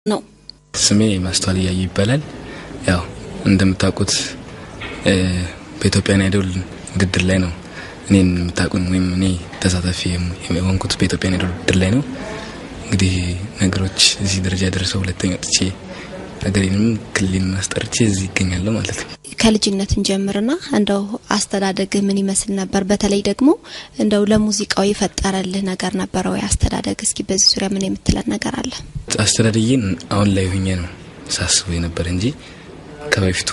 ነው? ስሜ ማስተዋል ያይ ይባላል። ያው እንደምታውቁት በኢትዮጵያን አይዶል ውድድር ላይ ነው እኔን የምታውቁኝ ወይም እኔ ተሳታፊ የሆንኩት በኢትዮጵያን አይዶል ውድድር ላይ ነው። እንግዲህ ነገሮች እዚህ ደረጃ ደርሰው ሁለተኛ ወጥቼ ነገሬንም ክልልን ማስጠርቼ እዚህ ይገኛለሁ ማለት ነው። ከልጅነትን ጀምርና እንደው አስተዳደግ ምን ይመስል ነበር? በተለይ ደግሞ እንደው ለሙዚቃው የፈጠረልህ ነገር ነበር ወይ አስተዳደግ? እስኪ በዚህ ዙሪያ ምን የምትለን ነገር አለ? አስተዳደጌን አሁን ላይ ሆኜ ነው ሳስበው የነበር እንጂ ከበፊቱ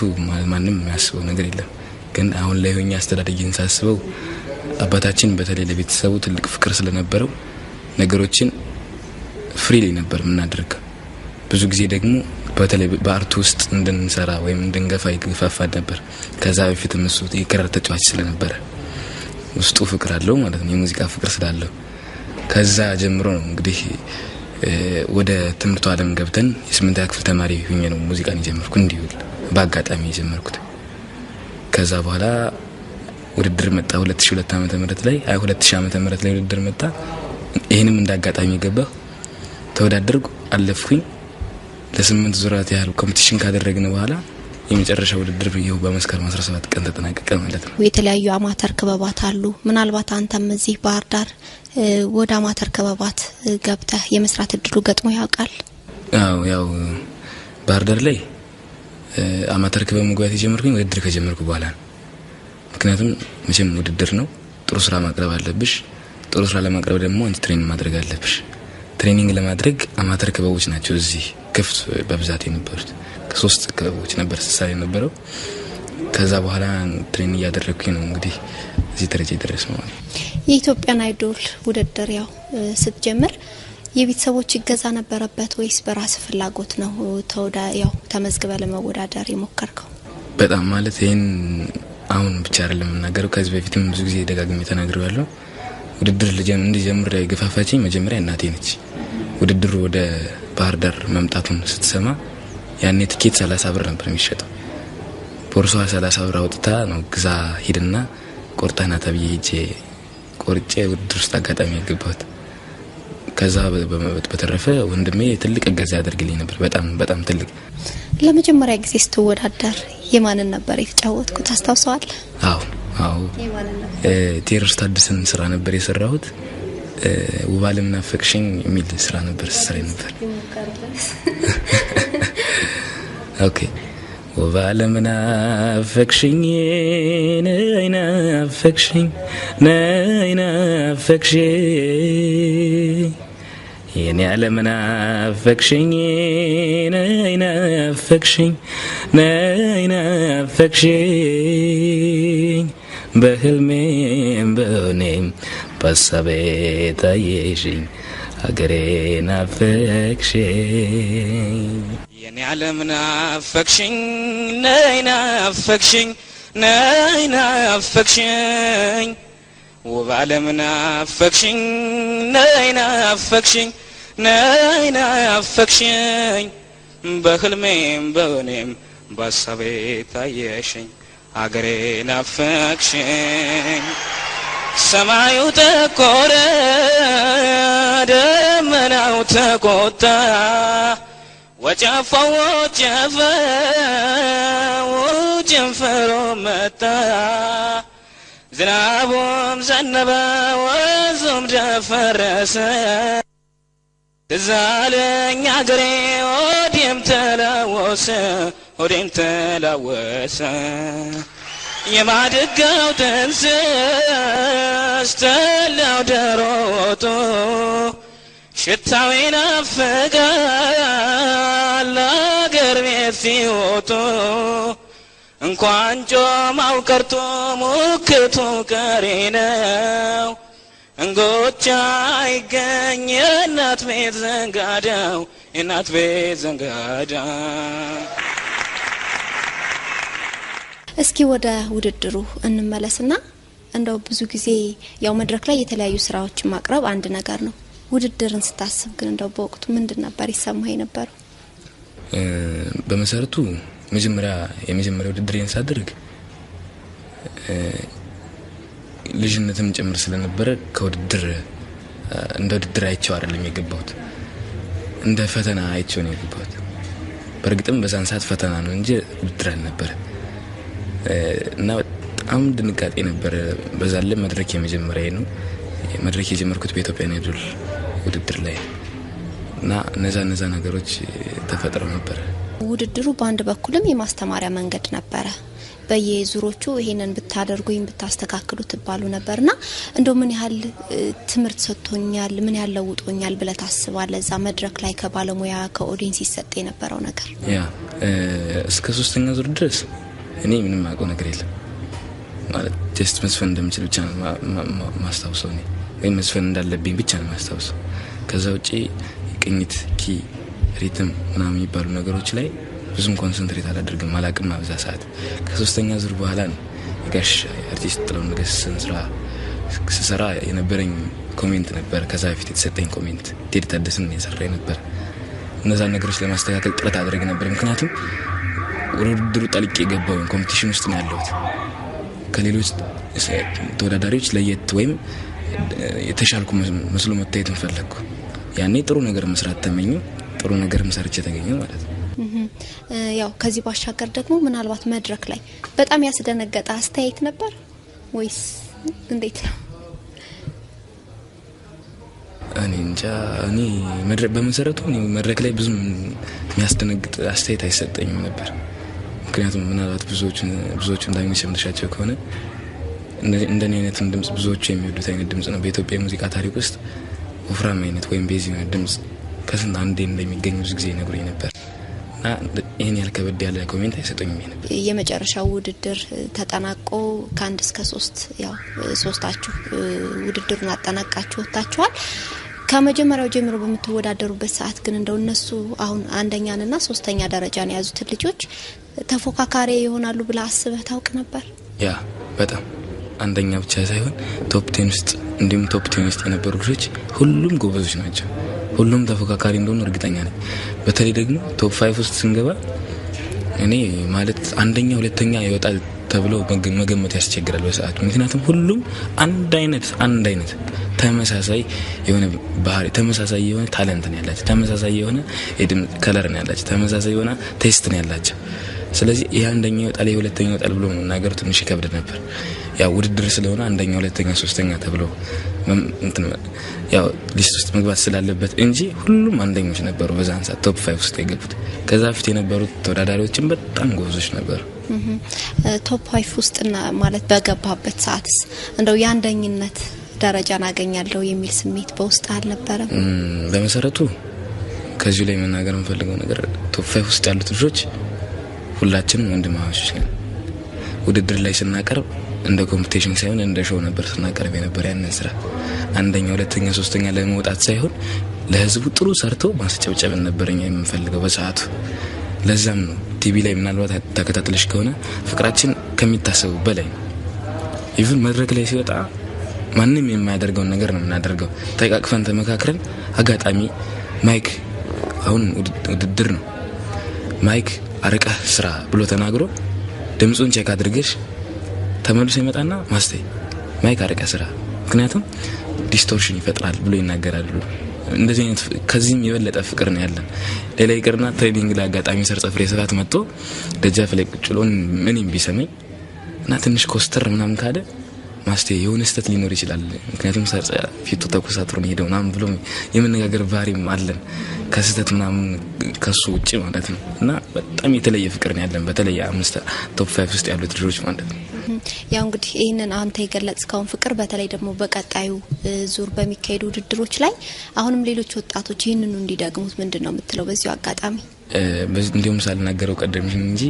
ማንንም የሚያስበው ነገር የለም። ግን አሁን ላይ ሆኜ አስተዳደጌን ሳስበው አባታችን በተለይ ለቤተሰቡ ትልቅ ፍቅር ስለነበረው ነገሮችን ፍሪሊ ነበር የምናደርገው። ብዙ ጊዜ ደግሞ በተለይ በአርት ውስጥ እንድንሰራ ወይም እንድንገፋ ይገፋፋን ነበር። ከዛ በፊትም እሱ የክራር ተጫዋች ስለነበረ ውስጡ ፍቅር አለው ማለት ነው፣ የሙዚቃ ፍቅር ስላለው ከዛ ጀምሮ ነው እንግዲህ ወደ ትምህርቱ ዓለም ገብተን የ8ኛ ክፍል ተማሪ ሆኜ ነው ሙዚቃን የጀመርኩ እንዲሁ በአጋጣሚ የጀመርኩት። ከዛ በኋላ ውድድር መጣ 2002 ዓመተ ምህረት ላይ 2000 ዓመተ ምህረት ላይ ውድድር መጣ። ይሄንም እንዳጋጣሚ ገባሁ፣ ተወዳደርኩ፣ አለፍኩኝ። ለ8 ዙራት ያህል ኮምፒቲሽን ካደረግን በኋላ የመጨረሻ ውድድር ይኸው በመስከረም 17 ቀን ተጠናቀቀ ማለት ነው። የተለያዩ አማተር ክበባት አሉ። ምናልባት አንተም እዚህ ባህር ዳር ወደ አማተር ክበባት ገብተህ የመስራት እድሉ ገጥሞ ያውቃል? አዎ፣ ያው ባህር ዳር ላይ አማተር ክበብ መግባት የጀመርኩኝ ውድድር ከጀመርኩ በኋላ ነው። ምክንያቱም መቼም ውድድር ነው፣ ጥሩ ስራ ማቅረብ አለብሽ። ጥሩ ስራ ለማቅረብ ደግሞ አንቺ ትሬኒንግ ማድረግ አለብሽ። ትሬኒንግ ለማድረግ አማተር ክበቦች ናቸው እዚህ ክፍት በብዛት የነበሩት። ከ3 ክበቦች ነበር ሲሳይ የነበረው። ከዛ በኋላ ትሬኒንግ ያደረኩኝ ነው እንግዲህ እዚህ ደረጃ የደረስነው ማለት ነው። የኢትዮጵያን አይዶል ውድድር ያው ስትጀምር የቤተሰቦች ይገዛ ነበረበት ወይስ በራስ ፍላጎት ነው ያው ተመዝግበ ለመወዳደር የሞከርከው? በጣም ማለት ይሄን አሁን ብቻ አይደለም እናገረው፣ ከዚህ በፊትም ብዙ ጊዜ ደጋግሜ ተናግሬያለሁ። ውድድር እንዲጀምር የገፋፋችኝ መጀመሪያ እናቴ ነች። ውድድሩ ወደ ባህር ዳር መምጣቱን ስትሰማ ያኔ ትኬት 30 ብር ነበር የሚሸጠው። ቦርሷ 30 ብር አውጥታ ነው ግዛ ሂድና ቆርጠና ተብዬ ሄጄ ቆርጬ ውድድር ውስጥ አጋጣሚ ያገባሁት። ከዛ በተረፈ ወንድሜ ትልቅ እገዛ ያደርግልኝ ነበር፣ በጣም ትልቅ። ለመጀመሪያ ጊዜ ስትወዳደር የማንን ነበር የተጫወትኩት አስታውሰዋለህ? አዎ ቴዎድሮስ ታደሰን ስራ ነበር የሰራሁት። ውባለም ናፈቅሽኝ የሚል ስራ ነበር ስራ ነበር። ኦኬ ውባለም ናፈቅሽኝ ነይ ናፈቅሽኝ የኔ ዓለም ናፈቅሽኝ ነይ ናፈቅሽኝ በህልሜም በእኔም በሀሳቤ ታየሽኝ ሀገሬ ናፈቅሽኝ የኔ ዓለም ናፈቅሽኝ ነይ ናፈቅሽኝ ውብ ዓለም ናፈቅሽኝ ነይ ናፈቅሽኝ በህልሜም በእኔም በሀሳቤ ታየሽኝ ሀገሬ ናፈቅሽኝ ሰማዩ ጠቆረ ደመናው ተቆጣ ወጨፈው ጭንፈሮ መጣ ዝናቡም ዘነበ ወንዙም ደፈረሰ ትዝ አለኝ አገሬ ሆዴም ተላወሰ የማድጋው ጥንስስ ተላው ደሮቶ ሽታው ይናፍቃል አገር ቤት ሲወጡ እንኳን ጮማው ቀርቶ ሙክቱ ቀሪ ነው እንጎቻ ይገኝ የእናት ቤት ዘንጋዳው እስኪ ወደ ውድድሩ እንመለስና እንደው ብዙ ጊዜ ያው መድረክ ላይ የተለያዩ ስራዎችን ማቅረብ አንድ ነገር ነው። ውድድርን ስታስብ ግን እንደው በወቅቱ ምንድን ነበር ይሰማህ የነበረው? በመሰረቱ የመጀመሪያ ውድድሬን ሳደርግ ልጅነትም ጭምር ስለነበረ ከውድድር እንደ ውድድር አይቼው አይደለም የገባሁት። እንደ ፈተና አይቼው ነው የገባሁት። በእርግጥም በዛን ሰዓት ፈተና ነው እንጂ ውድድር አልነበረ እና በጣም ድንጋጤ ነበር። በዛ ላይ መድረክ የመጀመሪያ ነው። መድረክ የጀመርኩት በኢትዮጵያ አይዶል ውድድር ላይ እና እነዛ ነገሮች ተፈጥረው ነበር። ውድድሩ በአንድ በኩልም የማስተማሪያ መንገድ ነበረ። በየዙሮቹ ይሄንን ብታደርጉኝ ብታስተካክሉ ትባሉ ነበርና እንደው ምን ያህል ትምህርት ሰጥቶኛል፣ ምን ያህል ለውጦኛል ብለህ ታስባለህ? እዛ መድረክ ላይ ከባለሙያ ከኦዲየንስ ይሰጥ የነበረው ነገር ያ እስከ 3ኛ ዙር ድረስ እኔ ምንም አውቀው ነገር የለም ማለት ጀስት መስፈን እንደምችል ብቻ ነው ማስታውሰው ነው ወይ መስፈን እንዳለብኝ ብቻ ነው ማስታውሰው። ከዛ ውጪ ቅኝት፣ ኪ፣ ሪትም ምናምን የሚባሉ ነገሮች ላይ ብዙም ኮንሰንትሬት አላደርግም አላቅም። አብዛ ሰዓት ከ3ኛ ዙር በኋላ ነው ጋሽ አርቲስት ጥላሁን ገሰሰን ስራ ስሰራ የነበረኝ ኮሜንት ነበር። ከዛ በፊት የተሰጠኝ ኮሜንት ቴዲ ታደሰን የሰራኝ ነበር። እነዛ ነገሮች ለማስተካከል ጥረት አድርግ ነበር። ምክንያቱም ውድድሩ ጣልቄ የገባው ኮምፒቲሽን ውስጥ ነው ያለሁት። ከሌሎች ተወዳዳሪዎች ለየት ወይም የተሻልኩ መስሎ መታየት ፈለኩ። ያኔ ጥሩ ነገር መስራት ተመኘ፣ ጥሩ ነገር መስርቼ ተገኘ ማለት ነው። ያው ከዚህ ባሻገር ደግሞ ምናልባት መድረክ ላይ በጣም ያስደነገጠ አስተያየት ነበር ወይስ እንዴት ነው? እኔ እንጃ። እኔ በመሰረቱ መድረክ ላይ ብዙም የሚያስደነግጥ አስተያየት አይሰጠኝም ነበር። ምክንያቱም ምናልባት ብዙዎቹ እንደሚሰምሻቸው ከሆነ እንደኔ አይነት ድምጽ ብዙዎቹ የሚወዱት አይነት ድምጽ ነው። በኢትዮጵያ ሙዚቃ ታሪክ ውስጥ ወፍራም አይነት ወይም ቤዚ አይነት ድምጽ ከስንት አንዴ እንደሚገኝ ብዙ ጊዜ ይነግሩኝ ነበር። እና ይሄን ያልከበድ ያለ ኮሜንት አይሰጡኝም ነበር። የመጨረሻው ውድድር ተጠናቆ ከ1 እስከ 3 ያው ሶስታችሁ ውድድሩን አጠናቃችሁ ወጣችኋል። ከመጀመሪያው ጀምሮ በምትወዳደሩበት ሰዓት ግን እንደው እነሱ አሁን አንደኛና 3ኛ ደረጃን ያዙት ልጆች ተፎካካሪ ይሆናሉ ብለ አስበህ ታውቅ ነበር? ያ በጣም አንደኛ ብቻ ሳይሆን ቶፕ 10 ውስጥ እንዲሁም ቶፕ 10 ውስጥ የነበሩ ልጆች ሁሉም ጎበዞች ናቸው። ሁሉም ተፎካካሪ እንደሆኑ እርግጠኛ ነኝ። በተለይ ደግሞ ቶፕ 5 ውስጥ ስንገባ እኔ ማለት አንደኛ ሁለተኛ ይወጣል ተብሎ መገመት ያስቸግራል በሰዓቱ። ምክንያቱም ሁሉም አንድ አይነት ተመሳሳይ የሆነ ባህሪ፣ ተመሳሳይ የሆነ ታለንት ነው ያላቸው፣ ተመሳሳይ የሆነ የድምጽ ከለር ነው ያላቸው፣ ተመሳሳይ የሆነ ቴስት ነው ያላቸው። ስለዚህ ይሄ አንደኛ ይወጣል ሁለተኛ ይወጣል ብሎ መናገር ትንሽ ይከብድ ነበር። ያው ውድድር ስለሆነ አንደኛ ሁለተኛ 3ኛ ተብሎ ያው ሊስት ውስጥ መግባት ስላለበት እንጂ ሁሉም አንደኞች ነበሩ። በዛን ሰዓት ቶፕ 5 ውስጥ የገቡት ከዛ በፊት የነበሩት ተወዳዳሪዎችም በጣም ጎበዞች ነበሩ። ቶፕ 5 ውስጥ ማለት በገባበት ሰዓትስ እንደው የአንደኝነት ደረጃን አገኛለሁ የሚል ስሜት በውስጥ አልነበረም? በመሰረቱ ከዚህ ላይ መናገር የምፈልገው ነገር ቶፕ 5 ውስጥ ያሉት ልጆች ሁላችንም ወንድማማቾች ነን። ውድድር ላይ ስናቀርብ እንደ ኮምፒቲሽን ሳይሆን እንደ ሾው ነበር ስናቀርብ የነበር። ያንን ስራ አንደኛ ሁለተኛ 3ኛ ለመውጣት ሳይሆን ለህዝቡ ጥሩ ሰርቶ ማስጨብጨብ ነበርኛ የምንፈልገው በሰዓቱ። ለዛም ነው ቲቪ ላይ ምናልባት ተከታተለሽ ከሆነ ፍቅራችን ከሚታሰቡ በላይ ኢቭን መድረክ ላይ ሲወጣ ማንንም የማያደርገውን ነገር ነው የምናደርገው። ተቃቅፈን ተመካክረን አጋጣሚ ማይክ አሁን ውድድር ነው ማይክ አርቀህ ስራ ብሎ ተናግሮ ድምጹን ቼክ አድርገሽ ተመልሶ ይመጣና ማስተይ ማይክ አርቀህ ስራ፣ ምክንያቱም ዲስቶርሽን ይፈጥራል ብሎ ይናገራሉ። እንደዚህ አይነት ከዚህም የበለጠ ፍቅር ነው ያለን። ሌላ ይቀርና ትሬኒንግ ላይ አጋጣሚ ሰርጸ ፍሬ ስራት መጥቶ ደጃፍ ላይ ቁጭ ብሎ ምንም ቢሰማኝ እና ትንሽ ኮስተር ምናምን ካለ ማስተይ የሆነ ስህተት ሊኖር ይችላል፣ ምክንያቱም ሰርጸ ፊቱ ተኮሳትሮ ነው ሄደው ምናምን ብሎ የመነጋገር ባህሪም አለን ከስህተት ምናምን ከሱ ውጪ ማለት ነው። እና በጣም የተለየ ፍቅር ነው ያለን በተለይ 5 ቶፕ 5 ውስጥ ያሉት ልጆች ማለት ነው። ያው እንግዲህ ይሄንን አንተ የገለጽከውን ፍቅር በተለይ ደግሞ በቀጣዩ ዙር በሚካሄዱ ውድድሮች ላይ አሁንም ሌሎች ወጣቶች ይሄንኑ እንዲደግሙት ምንድነው የምትለው? በዚሁ አጋጣሚ እንዲሁም ሳልናገረው ቀደምሽ እንጂ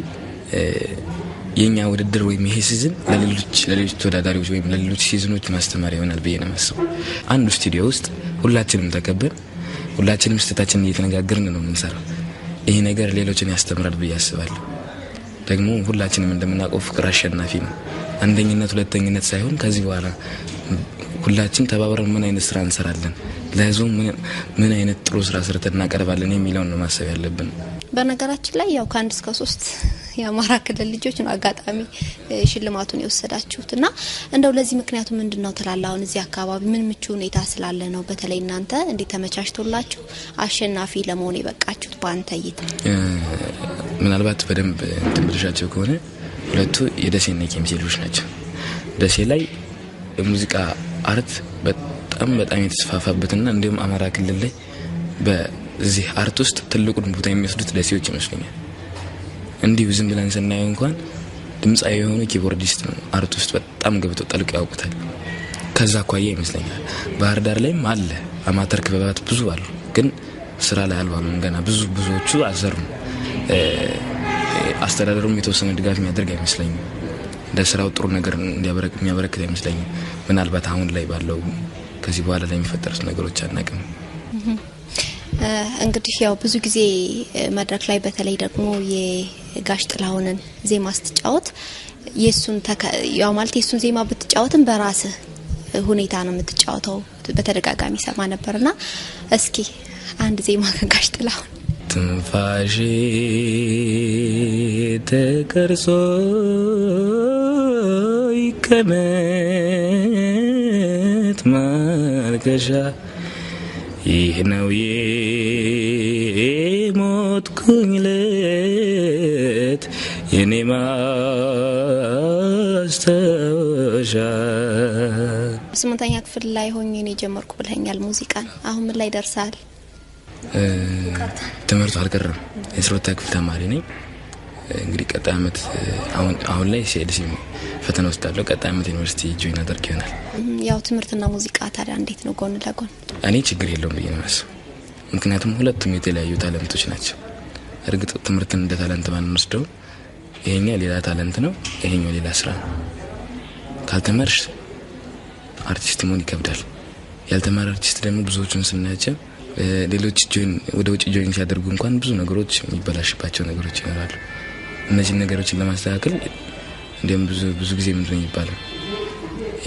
የኛ ውድድር ወይም ይሄ ሲዝን ለሌሎች ተወዳዳሪዎች ወይም ለሌሎች ሲዝኖች ማስተማሪያ ይሆናል ብዬ ነው የማስበው። አንዱ ስቱዲዮ ውስጥ ሁላችንም ተከበን ሁላችንም ስህተታችንን እየተነጋገርን ነው የምንሰራው። ይሄ ነገር ሌሎችን ያስተምራል ብዬ አስባለሁ። ደግሞ ሁላችንም እንደምናውቀው ፍቅር አሸናፊ ነው። አንደኝነት ሁለተኝነት ሳይሆን ከዚህ በኋላ ሁላችን ተባብረን ምን አይነት ስራ እንሰራለን፣ ለህዝቡ ምን አይነት ጥሩ ስራ ሰርተን እናቀርባለን የሚለውን ነው ማሰብ ያለብን። በነገራችን ላይ ያው ከ1 እስከ 3 የአማራ ክልል ልጆች ነው አጋጣሚ ሽልማቱን የወሰዳችሁትና እንደው ለዚህ ምክንያቱ ምንድነው ትላለህ? አሁን እዚህ አካባቢ ምን ምቹ ሁኔታ ስላለ ነው በተለይ እናንተ እንዴ ተመቻችቶላችሁ አሸናፊ ለመሆን የበቃችሁት በአንተ እይታ? ምናልባት በደንብ ተምርሻቸው ከሆነ ሁለቱ የደሴና የኬሚሴ ልጆች ናቸው። ደሴ ላይ የሙዚቃ አርት በጣም የተስፋፋበትና እንዲሁም አማራ ክልል ላይ በዚህ አርት ውስጥ ትልቁን ቦታ የሚወስዱት ደሴዎች ይመስለኛል። እንዲሁ ዝም ብለን ስናየው እንኳን ድምጻዊ የሆኑ ኪቦርዲስት ነው አርት ውስጥ በጣም ገብተው ጠልቀው ያውቁታል። ከዛ አኳያ ይመስለኛል ባህር ዳር ላይም አለ አማተር ክበባት ብዙ አሉ፣ ግን ስራ ላይ አልዋሉም ገና ብዙዎቹ አልሰሩም። አስተዳደሩም የተወሰነ ድጋፍ የሚያደርግ አይመስለኝም። ለስራው ጥሩ ነገር የሚያበረክት አይመስለኝም። ምናልባት አሁን ላይ ባለው ከዚህ በኋላ ላይ የሚፈጠሩት ነገሮች አናውቅም። እንግዲህ ያው ብዙ ጊዜ መድረክ ላይ በተለይ ደግሞ የጋሽ ጥላሁንን ዜማ ስትጫወት ያው ማለት የሱን ዜማ ብትጫወትም በራስህ ሁኔታ ነው የምትጫወተው በተደጋጋሚ ሰማ ነበርና እስኪ አንድ ዜማ ከጋሽ ጥላሁን ትንፋሽ ተቀርጾ ይቀመጥ ማልከሻ ይህ ነው የሞትኩኝ ለት የኔ ማስታወሻ። ስምንተኛ ክፍል ላይ ሆኜ ነው የጀመርኩ ብለኛል ሙዚቃን። አሁን ምን ላይ ደርሳል? ትምህርቱ አልቀረም። የ12ኛ ክፍል ተማሪ ነኝ። እንግዲህ ቀጣይ አመት አሁን ላይ ሲኤልሲ ፈተና ወስዳለሁ። ቀጣይ አመት ዩኒቨርሲቲ ጆይን አደርግ ይሆናል። ያው ትምህርትና ሙዚቃ ታዲያ እንዴት ነው ጎን ለጎን? እኔ ችግር የለውም ብዬ ነው የማስበው። ምክንያቱም ሁለቱም የተለያዩ ታለንቶች ናቸው። እርግጥ ትምህርትን እንደ ታለንት ባንወስደው ይሄኛው ሌላ ታለንት ነው፣ ይሄኛው ሌላ ስራ ነው። ካልተማርሽ አርቲስት መሆን ይከብዳል። ያልተማረ አርቲስት ደግሞ ብዙዎቹን ስናያቸው ሌሎች ወደ ውጭ ጆይን ሲያደርጉ እንኳን ብዙ ነገሮች የሚበላሽባቸው ነገሮች ይኖራሉ። እነዚህ ነገሮችን ለማስተካከል እንደም ብዙ ጊዜ ምንድነው ይባላል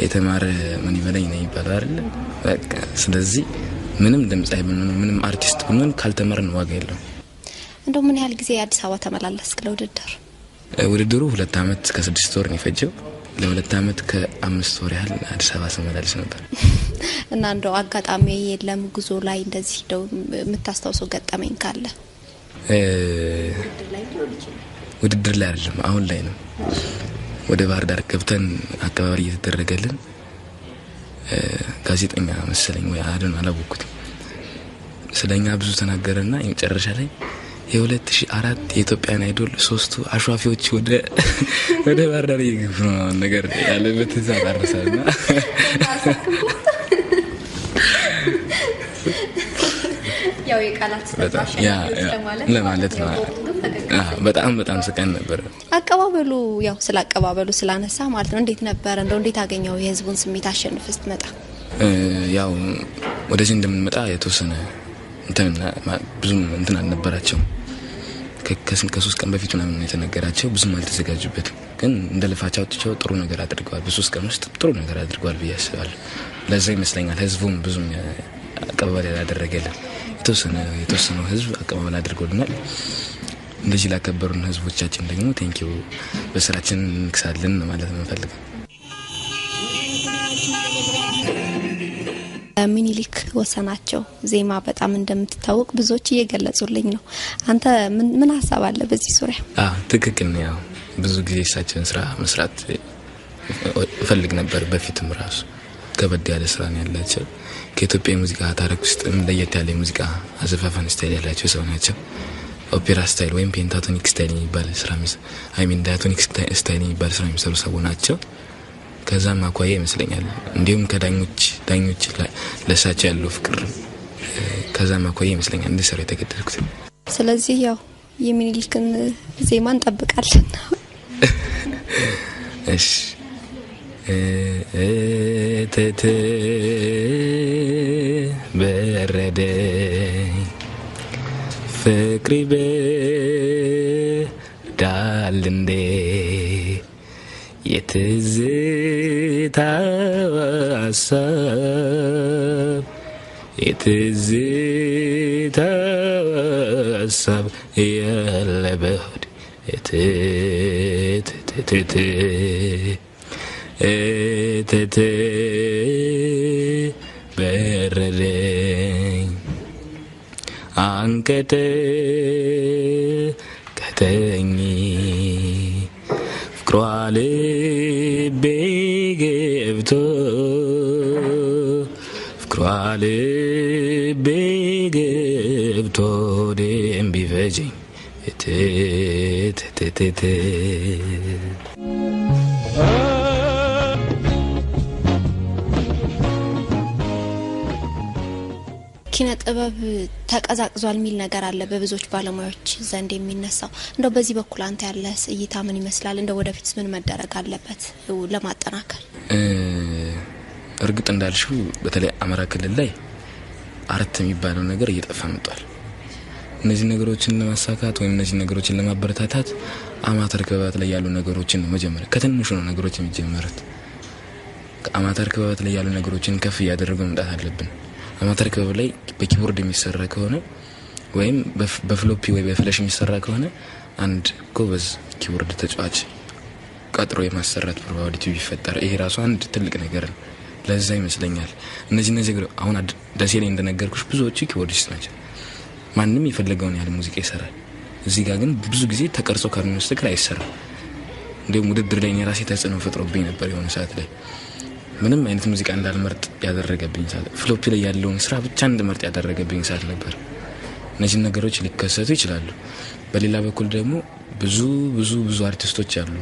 የተማረ ምን ይበለኝ ነው ይባላል አይደል? በቃ ስለዚህ ምንም ድምጻይ ምንም አርቲስት ብንሆን ካልተማርን ዋጋ የለውም። እንደው ምን ያህል ጊዜ አዲስ አበባ ተመላለስክ ለውድድር? ውድድሩ 2 አመት ከ6 ወር ነው የፈጀው። ለ2 አመት ከ5 ወር ያህል አዲስ አበባ ስመላለስ ነበር። እና እንደው አጋጣሚ የለም ጉዞ ላይ እንደዚህ እንደው የምታስታውሰው ገጠመኝ ካለ? ውድድር ላይ አይደለም አሁን ላይ ነው። ወደ ባህር ዳር ገብተን አቀባበል እየተደረገልን ጋዜጠኛ መሰለኝ ወይ አላወኩትም ስለኛ ብዙ ተናገረና የመጨረሻ ላይ የ2004 የኢትዮጵያን አይዶል 3ቱ አሽዋፊዎች ወደ ባህር ዳር እየገቡ ነው ነገር ያለበት እዛ ታረሳና ያው የቃላት ተጣጣሽ ለማለት ነው። በጣም ስቀን ነበር። አቀባበሉ ያው ስለ አቀባበሉ ስላነሳ ማለት ነው እንዴት ነበር? እንዴት አገኘው የህዝቡን ስሜት አሸንፈ ስትመጣ? ያው ወደዚህ እንደምንመጣ የተወሰነ ብዙም አልነበራቸው። ከ3 ቀን በፊት ምናምን የተነገራቸው ብዙም አልተዘጋጁበትም። ግን እንደልፋቻቸው ጥሩ ነገር አድርገዋል። በ3 ቀን ውስጥ ጥሩ ነገር አድርገዋል ብዬ አስባለሁ። ለዛ ይመስለኛል ህዝቡም ብዙም አቀባበል ያደረገልን። የተወሰነው ህዝብ አቀባበል አድርጎልናል። እንደዚህ ላከበሩን ህዝቦቻችን ደግሞ ቴንኪው በስራችን እንክሳለን ማለት ነው ፈልገው። ሚኒሊክ ወሰናቸው ዜማ በጣም እንደምትታወቅ ብዙዎች እየገለጹልኝ ነው። አንተ ምን ሐሳብ አለ በዚህ ዙሪያ? ትክክል ነው። ያው ብዙ ጊዜ እሳቸውን ስራ መስራት ፈልግ ነበር። በፊትም ራሱ ከበድ ያለ ስራ ነው ያላቸው። ከኢትዮጵያ ሙዚቃ ታሪክ ውስጥ ለየት ያለ ሙዚቃ አዘፋፈን ስታይል ያላቸው ሰው ናቸው። ኦፔራ ስታይል ወይም ፔንታቶኒክ ስታይል የሚባል ስራ ዳያቶኒክ ስታይል የሚባል ስራ የሚሰሩ ሰው ናቸው። ከዛም አኳያ ይመስለኛል እንዲሁም ከዳኞች ለሳቸው ያለው ፍቅር ከዛም አኳያ ይመስለኛል እንዲሰሩ የተገደድኩት። ስለዚህ ያው የሚኒሊክን ዜማ እንጠብቃለን። እሺ በረደ ፍቅሪ በዳል እንዴ የትዝታ ሀሳብ ያለበድ በረደኝ አንቀጠ ከተኝ ፍቅሯ ልቤ ገብቶ ፍቅሯ ልቤ ገብቶ ደም ቢፈጀኝ ኪነ ጥበብ ተቀዛቅዟል የሚል ነገር አለ በብዙዎች ባለሙያዎች ዘንድ የሚነሳው። እንደው በዚህ በኩል አንተ ያለህ እይታ ምን ይመስላል? እንደው ወደፊት ምን መደረግ አለበት ለማጠናከር? እርግጥ እንዳልሽው በተለይ አማራ ክልል ላይ አርት የሚባለው ነገር እየጠፋ መጥቷል። እነዚህ ነገሮችን ለማሳካት ወይም እነዚህ ነገሮችን ለማበረታታት አማተር ክበባት ላይ ያሉ ነገሮችን መጀመር ከትንሹ ነው ነገሮች የሚጀመሩት። አማተር ክበባት ላይ ያሉ ነገሮችን ከፍ እያደረጉ መምጣት አለብን። አማተር ክበብ ላይ በኪቦርድ የሚሰራ ከሆነ ወይም በፍሎፒ ወይ በፍላሽ የሚሰራ ከሆነ አንድ ጎበዝ ኪቦርድ ተጫዋች ቀጥሮ የማሰራት ፕሮባቢሊቲ ቢፈጠር ይሄ ራሱ አንድ ትልቅ ነገር ነው። ለዛ ይመስለኛል እነዚህ አሁን ደሴ ላይ እንደነገርኩሽ ብዙዎቹ ኪቦርዲስት ናቸው። ማንንም የፈለገውን ያህል ሙዚቃ ይሰራል። እዚህ ጋር ግን ብዙ ጊዜ ተቀርጾ ካልመስጠት አይሰራም። እንደውም ውድድር ላይ እኔ ራሴ ተጽዕኖ ፈጥሮብኝ ነበር የሆነ ሰዓት ላይ ምንም አይነት ሙዚቃ እንዳልመርጥ ያደረገብኝ ሰዓት፣ ፍሎፒ ላይ ያለውን ስራ ብቻ እንድመርጥ ያደረገብኝ ሰዓት ነበር። እነዚህ ነገሮች ሊከሰቱ ይችላሉ። በሌላ በኩል ደግሞ ብዙ አርቲስቶች አሉ።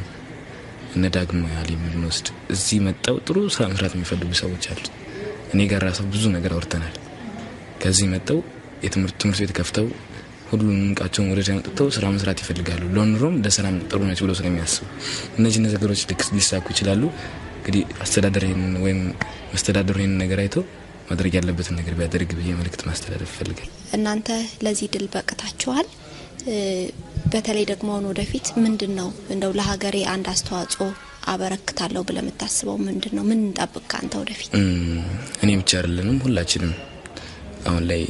እነ ዳግማዊ አሊ ምንወስድ እዚህ መጣው ጥሩ ስራ መስራት የሚፈልጉ ሰዎች አሉ። እኔ ጋር ራሱ ብዙ ነገር አውርተናል። ከዚህ መጣው የትምህርት ቤት ከፍተው ሁሉንም ቃቸውን ወደ ያመጣው ስራ መስራት ይፈልጋሉ። ለኑሮም ለሰላም ጥሩ ናቸው ብለው ስለሚያስቡ እነዚህ ነገሮች ሊሳኩ ይችላሉ። እንግዲህ አስተዳደርን ወይም መስተዳደሩን ነገር አይቶ ማድረግ ያለበትን ነገር ቢያደርግ ብዬ መልእክት ማስተላለፍ ፈልጋለሁ። እናንተ ለዚህ ድል በቅታችኋል። በተለይ ደግሞ አሁን ወደፊት ምንድነው እንደው ለሀገሬ አንድ አስተዋጽኦ አበረክታለሁ ብለህ የምታስበው ምንድነው? ምን እንጠብቅ ካንተ ወደፊት? እኔ ብቻ አይደለንም ሁላችንም አሁን ላይ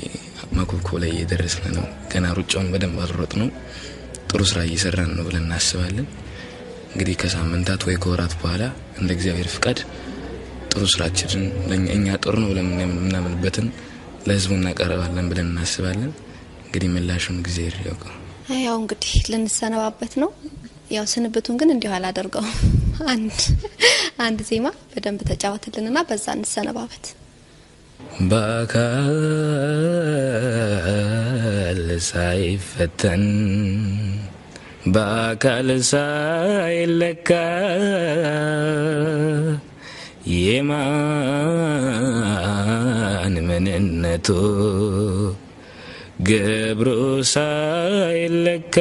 ማኮብኮብ ላይ እየደረስን ነው። ገና ሩጫውን በደንብ አልሮጥ ነው። ጥሩ ስራ እየሰራን ነው ብለን እናስባለን። እንግዲህ ከሳምንታት ወይ ከወራት በኋላ እንደ እግዚአብሔር ፍቃድ ጥሩ ስራችንን ለኛ ጥሩ ነው ብለን ምናምንበትን ለህዝቡ እናቀርባለን ብለን እናስባለን። እንግዲህ ምላሹን ጊዜ ይርዳው። ያው እንግዲህ ልንሰነባበት ነው። ያው ስንብቱን ግን እንዲሁ አላደርገው። አንድ ዜማ በደንብ ተጫወትልንና በዛ እንሰነባበት። በአካል ሳይፈተን በአካል ሳይለካ የማን ምንነቱ ግብሩ ሳይለካ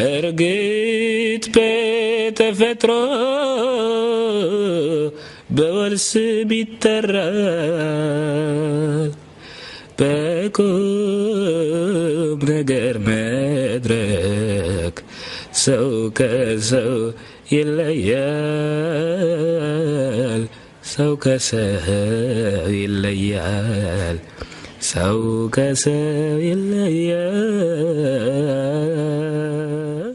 እርግጥ በተፈጥሮ በወልስ ቢጠራ በቁም ነገር መድረክ ሰው ከሰው ይለያል። ሰው ከሰው ይለያል። ሰው ከሰው ይለያል።